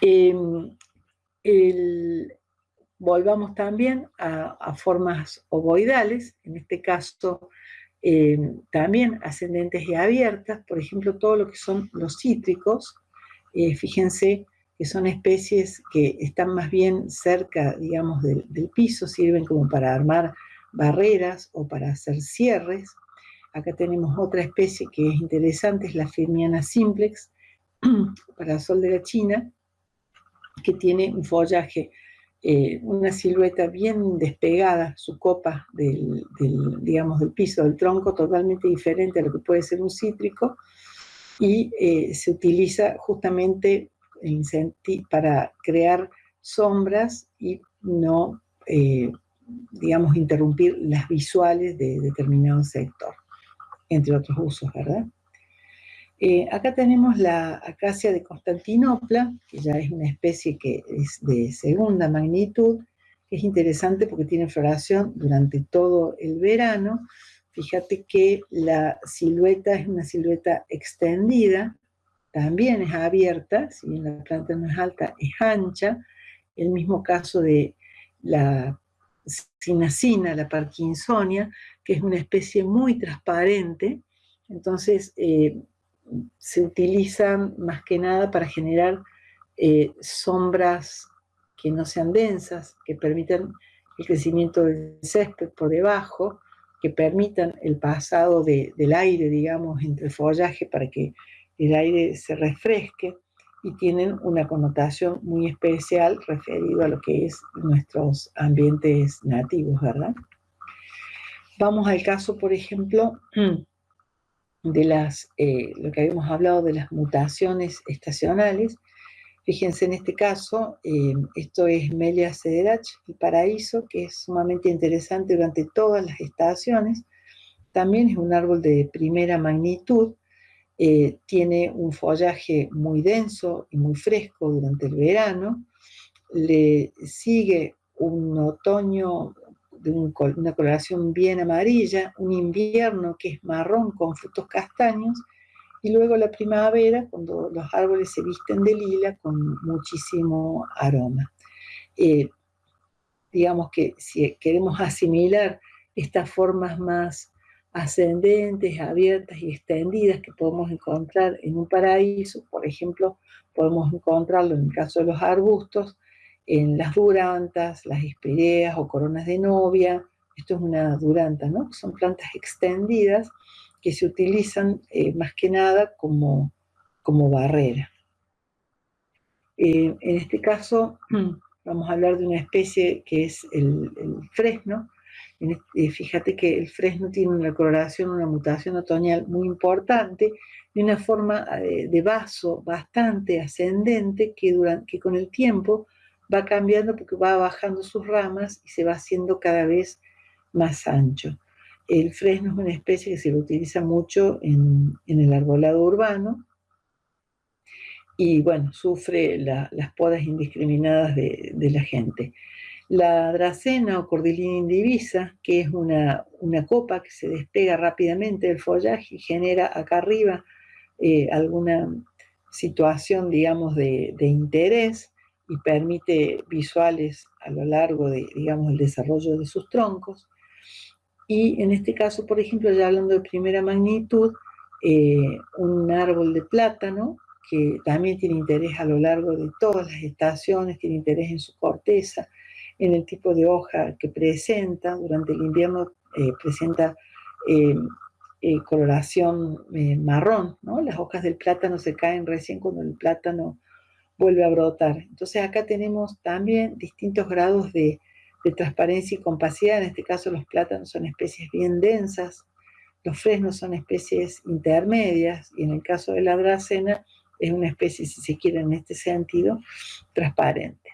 Em, Volvamos también a formas ovoidales, en este caso también ascendentes y abiertas, por ejemplo, todo lo que son los cítricos, fíjense que son especies que están más bien cerca, digamos, del piso, sirven como para armar barreras o para hacer cierres. Acá tenemos otra especie que es interesante, es la Firmiana simplex, parasol de la China, que tiene un follaje, una silueta bien despegada, su copa digamos, del piso del tronco, totalmente diferente a lo que puede ser un cítrico, y se utiliza justamente para crear sombras y no, digamos, interrumpir las visuales de determinado sector, entre otros usos, ¿verdad? Acá tenemos la acacia de Constantinopla, que ya es una especie que es de segunda magnitud, que es interesante porque tiene floración durante todo el verano. Fíjate que la silueta es una silueta extendida, también es abierta, si bien la planta no es alta, es ancha. El mismo caso de la cinacina, la parkinsonia, que es una especie muy transparente. Entonces, se utilizan más que nada para generar sombras que no sean densas, que permitan el crecimiento del césped por debajo, que permitan el pasado del aire, digamos, entre el follaje para que el aire se refresque, y tienen una connotación muy especial referido a lo que es nuestros ambientes nativos, ¿verdad? Vamos al caso, por ejemplo, de lo que habíamos hablado de las mutaciones estacionales. Fíjense en este caso, esto es Melia cederach, el paraíso, que es sumamente interesante durante todas las estaciones. También es un árbol de primera magnitud, tiene un follaje muy denso y muy fresco durante el verano, le sigue un otoño de una coloración bien amarilla, un invierno que es marrón con frutos castaños, y luego la primavera, cuando los árboles se visten de lila con muchísimo aroma. Digamos que si queremos asimilar estas formas más ascendentes, abiertas y extendidas que podemos encontrar en un paraíso, por ejemplo, podemos encontrarlo en el caso de los arbustos, en las durantas, las hespereas o coronas de novia. Esto es una duranta, ¿no? Son plantas extendidas que se utilizan más que nada como barrera. En este caso, vamos a hablar de una especie que es el fresno. Fíjate que el fresno tiene una coloración, una mutación otoñal muy importante, de una forma de vaso bastante ascendente que con el tiempo va cambiando porque va bajando sus ramas y se va haciendo cada vez más ancho. El fresno es una especie que se lo utiliza mucho en el arbolado urbano, y bueno, sufre las podas indiscriminadas de la gente. La dracena o cordillera indivisa, que es una copa que se despega rápidamente del follaje y genera acá arriba alguna situación, digamos, de interés, y permite visuales a lo largo de, digamos, el desarrollo de sus troncos. Y en este caso, por ejemplo, ya hablando de primera magnitud, un árbol de plátano que también tiene interés a lo largo de todas las estaciones, tiene interés en su corteza, en el tipo de hoja que presenta. Durante el invierno presenta eh, coloración marrón, ¿no? Las hojas del plátano se caen recién cuando el plátano vuelve a brotar. Entonces acá tenemos también distintos grados de transparencia y compacidad. En este caso los plátanos son especies bien densas, los fresnos son especies intermedias, y en el caso de la dracena es una especie, si se quiere en este sentido, transparente.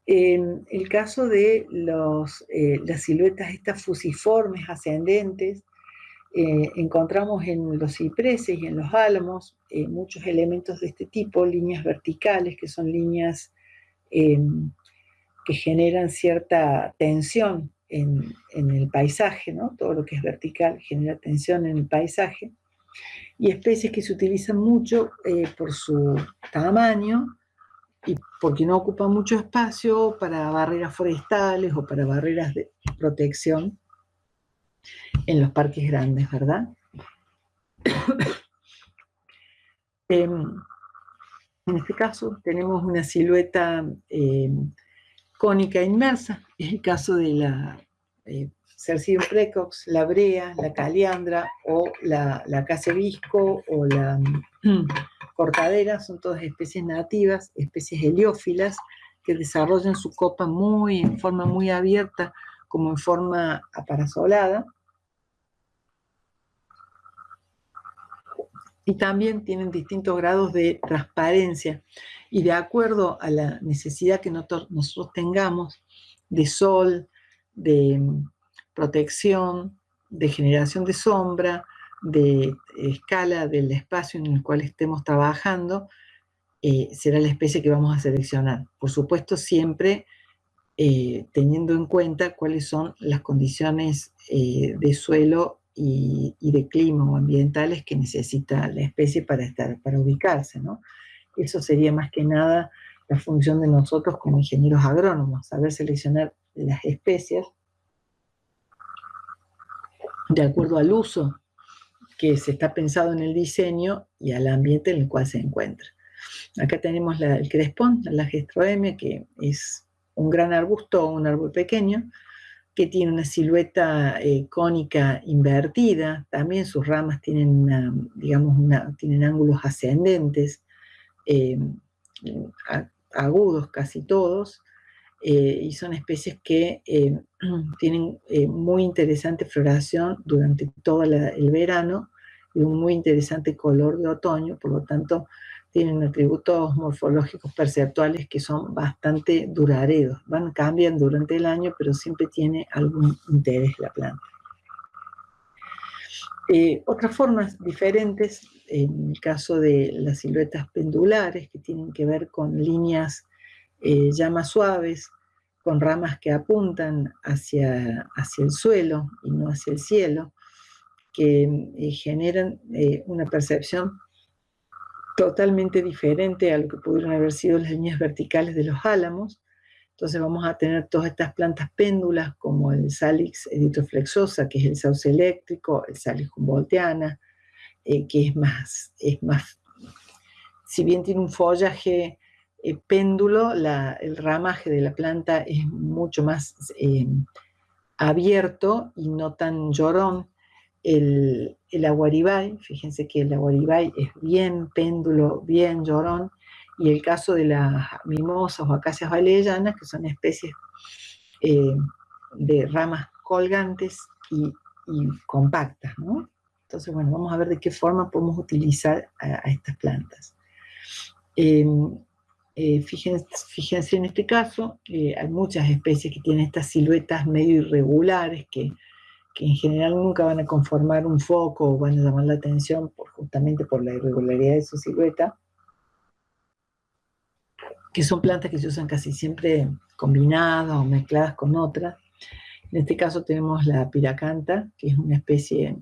En el caso de las siluetas estas fusiformes ascendentes, encontramos en los cipreses y en los álamos muchos elementos de este tipo, líneas verticales, que son líneas que generan cierta tensión en el paisaje, ¿no? Todo lo que es vertical genera tensión en el paisaje, y especies que se utilizan mucho por su tamaño y porque no ocupa mucho espacio para barreras forestales o para barreras de protección en los parques grandes, ¿verdad? En este caso tenemos una silueta cónica inmersa, es el caso de la Cercidium precox, la brea, la caliandra o la acacia visco o la cortadera, son todas especies nativas, especies heliófilas que desarrollan su copa en forma muy abierta, como en forma aparasolada, y también tienen distintos grados de transparencia, y de acuerdo a la necesidad que nosotros tengamos de sol, de protección, de generación de sombra, de escala del espacio en el cual estemos trabajando, será la especie que vamos a seleccionar. Por supuesto, siempre teniendo en cuenta cuáles son las condiciones de suelo y de clima o ambientales que necesita la especie para ubicarse, ¿no? Eso sería más que nada la función de nosotros como ingenieros agrónomos, saber seleccionar las especies de acuerdo al uso que se está pensado en el diseño y al ambiente en el cual se encuentra. Acá tenemos el crespón, la Gestroemia, que es un gran arbusto o un árbol pequeño, que tiene una silueta cónica invertida. También sus ramas tienen, tienen ángulos ascendentes, agudos casi todos, y son especies que tienen muy interesante floración durante todo el verano y un muy interesante color de otoño, por lo tanto tienen atributos morfológicos perceptuales que son bastante duraderos, cambian durante el año, pero siempre tiene algún interés la planta. Otras formas diferentes, en el caso de las siluetas pendulares, que tienen que ver con líneas ya más suaves, con ramas que apuntan hacia el suelo y no hacia el cielo, que generan una percepción totalmente diferente a lo que pudieron haber sido las líneas verticales de los álamos. Entonces vamos a tener todas estas plantas péndulas como el Salix eritroflexosa, que es el sauce eléctrico, el Salix humboldtiana, que es más, si bien tiene un follaje péndulo, el ramaje de la planta es mucho más abierto y no tan llorón. El aguaribay, fíjense que el aguaribay es bien péndulo, bien llorón, y el caso de las mimosas o acacias valellanas, que son especies de ramas colgantes y compactas, ¿no? Entonces, bueno, vamos a ver de qué forma podemos utilizar a estas plantas. Fíjense en este caso, hay muchas especies que tienen estas siluetas medio irregulares que en general nunca van a conformar un foco o van a llamar la atención justamente por la irregularidad de su silueta, que son plantas que se usan casi siempre combinadas o mezcladas con otras. En este caso tenemos la piracanta, que es una especie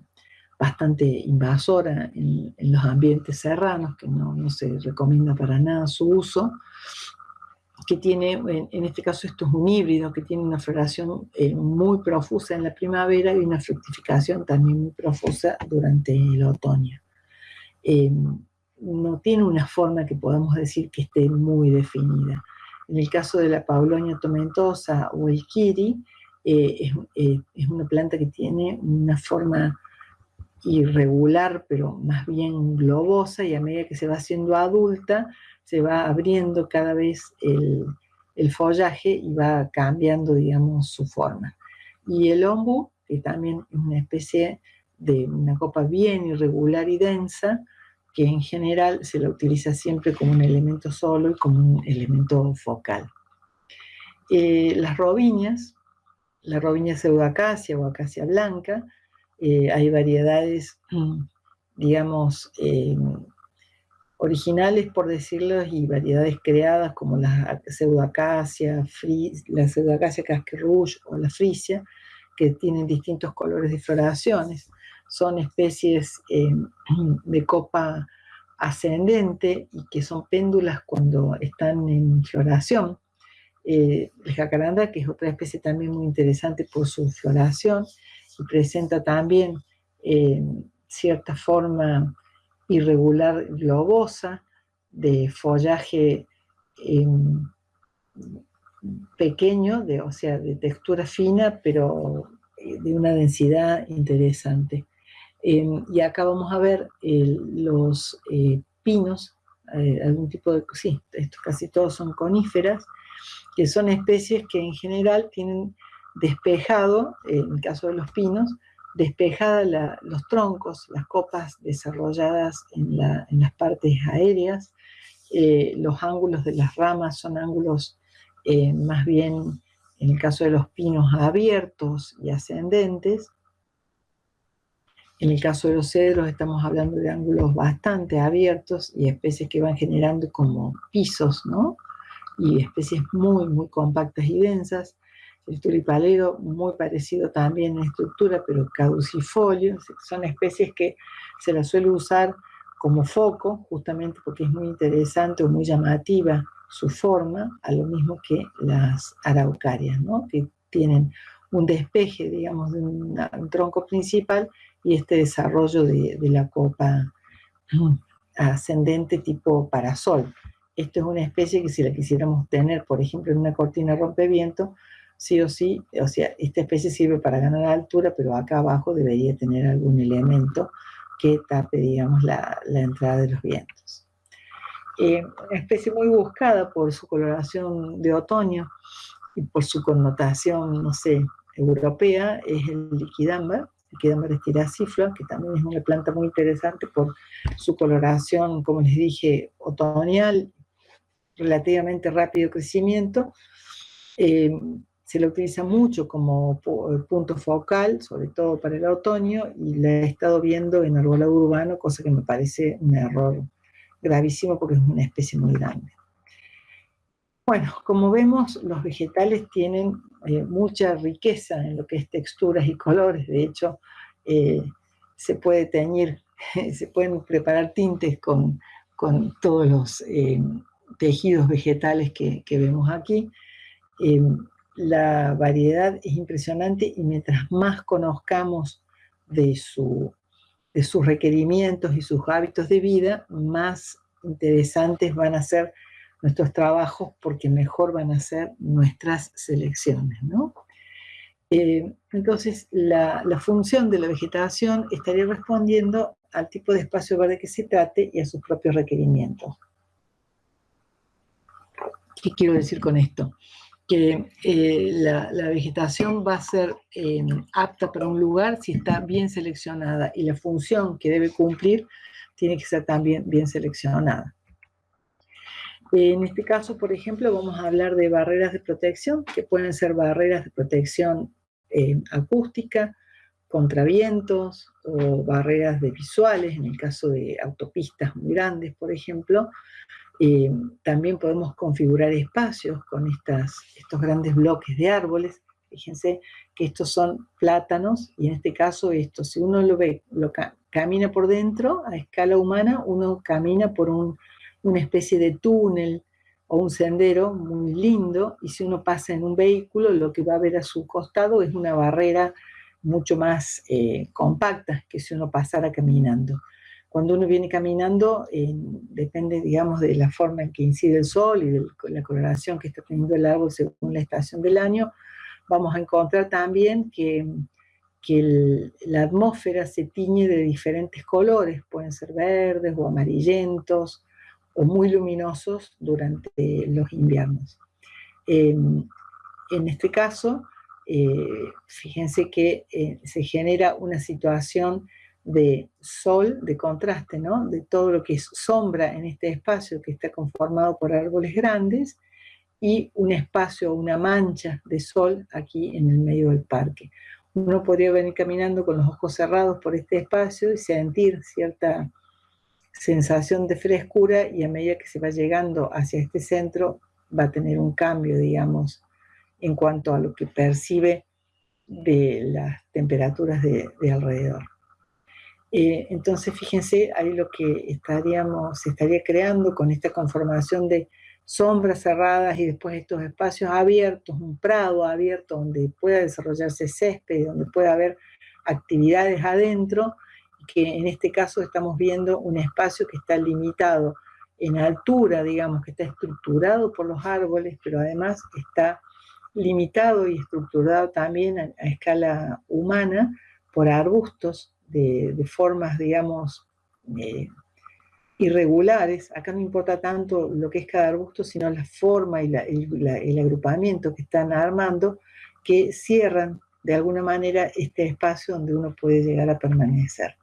bastante invasora en los ambientes serranos, que no se recomienda para nada su uso, que tiene, en este caso esto es un híbrido, que tiene una floración muy profusa en la primavera y una fructificación también muy profusa durante el otoño. No tiene una forma que podamos decir que esté muy definida. En el caso de la Paulonia tomentosa o el kiri, es una planta que tiene una forma irregular, pero más bien globosa, y a medida que se va haciendo adulta, se va abriendo cada vez el follaje y va cambiando, digamos, su forma. Y el ombu, que también es una especie de una copa bien irregular y densa, que en general se la utiliza siempre como un elemento solo y como un elemento focal. Las robiñas, la robiña pseudoacacia o acacia blanca, hay variedades, digamos, originales, por decirlo, y variedades creadas como la pseudoacacia, la pseudoacacia casque rouge o la frisia, que tienen distintos colores de floraciones. Son especies de copa ascendente y que son péndulas cuando están en floración. El jacaranda, que es otra especie también muy interesante por su floración, y presenta también cierta forma irregular globosa, de follaje pequeño, o sea, de textura fina, pero de una densidad interesante. Y acá vamos a ver los pinos, algún tipo de, sí, estos casi todos son coníferas, que son especies que en general tienen despejado, en el caso de los pinos, despejada los troncos, las copas desarrolladas en las partes aéreas. Los ángulos de las ramas son ángulos más bien, en el caso de los pinos, abiertos y ascendentes. En el caso de los cedros estamos hablando de ángulos bastante abiertos y especies que van generando como pisos, ¿no? Y especies muy, muy compactas y densas. El tulipalero, muy parecido también en estructura, pero caducifolio. Son especies que se las suele usar como foco, justamente porque es muy interesante o muy llamativa su forma, a lo mismo que las araucarias, ¿no? Que tienen un despeje, digamos, de un tronco principal y este desarrollo de la copa ascendente tipo parasol. Esto es una especie que si la quisiéramos tener, por ejemplo, en una cortina rompeviento, sí o sí, o sea, esta especie sirve para ganar altura, pero acá abajo debería tener algún elemento que tape, digamos, la entrada de los vientos. Una especie muy buscada por su coloración de otoño y por su connotación, no sé, europea, es el liquidámbar estiraciflua, que también es una planta muy interesante por su coloración, como les dije, otoñal, relativamente rápido crecimiento. Se la utiliza mucho como punto focal, sobre todo para el otoño, y la he estado viendo en arbolado urbano, cosa que me parece un error gravísimo porque es una especie muy grande. Bueno, como vemos, los vegetales tienen mucha riqueza en lo que es texturas y colores. De hecho, se puede teñir, se pueden preparar tintes con todos los tejidos vegetales que vemos aquí. La variedad es impresionante y mientras más conozcamos de sus requerimientos y sus hábitos de vida, más interesantes van a ser nuestros trabajos porque mejor van a ser nuestras selecciones, ¿no? Entonces, la función de la vegetación estaría respondiendo al tipo de espacio verde que se trate y a sus propios requerimientos. ¿Qué quiero decir con esto? Que la vegetación va a ser apta para un lugar si está bien seleccionada y la función que debe cumplir tiene que ser también bien seleccionada. En este caso, por ejemplo, vamos a hablar de barreras de protección, que pueden ser barreras de protección acústica, contra vientos, o barreras de visuales, en el caso de autopistas muy grandes, por ejemplo. También podemos configurar espacios con estos grandes bloques de árboles. Fíjense que estos son plátanos, y en este caso si uno lo ve, camina por dentro, a escala humana, uno camina por una especie de túnel o un sendero muy lindo, y si uno pasa en un vehículo, lo que va a ver a su costado es una barrera mucho más compacta que si uno pasara caminando. Cuando uno viene caminando, depende, digamos, de la forma en que incide el sol y de la coloración que está teniendo el árbol según la estación del año, vamos a encontrar también que la atmósfera se tiñe de diferentes colores, pueden ser verdes o amarillentos o muy luminosos durante los inviernos. En este caso, fíjense que se genera una situación de sol, de contraste, ¿no? De todo lo que es sombra en este espacio que está conformado por árboles grandes y un espacio, una mancha de sol aquí en el medio del parque. Uno podría venir caminando con los ojos cerrados por este espacio y sentir cierta sensación de frescura, y a medida que se va llegando hacia este centro va a tener un cambio, digamos, en cuanto a lo que percibe de las temperaturas de alrededor. Entonces, fíjense, ahí lo que se estaría creando con esta conformación de sombras cerradas y después estos espacios abiertos, un prado abierto donde pueda desarrollarse césped, donde pueda haber actividades adentro, que en este caso estamos viendo un espacio que está limitado en altura, digamos, que está estructurado por los árboles, pero además está limitado y estructurado también a escala humana por arbustos de formas, digamos, eh, irregulares. Acá no importa tanto lo que es cada arbusto, sino la forma y el agrupamiento que están armando, que cierran de alguna manera este espacio donde uno puede llegar a permanecer.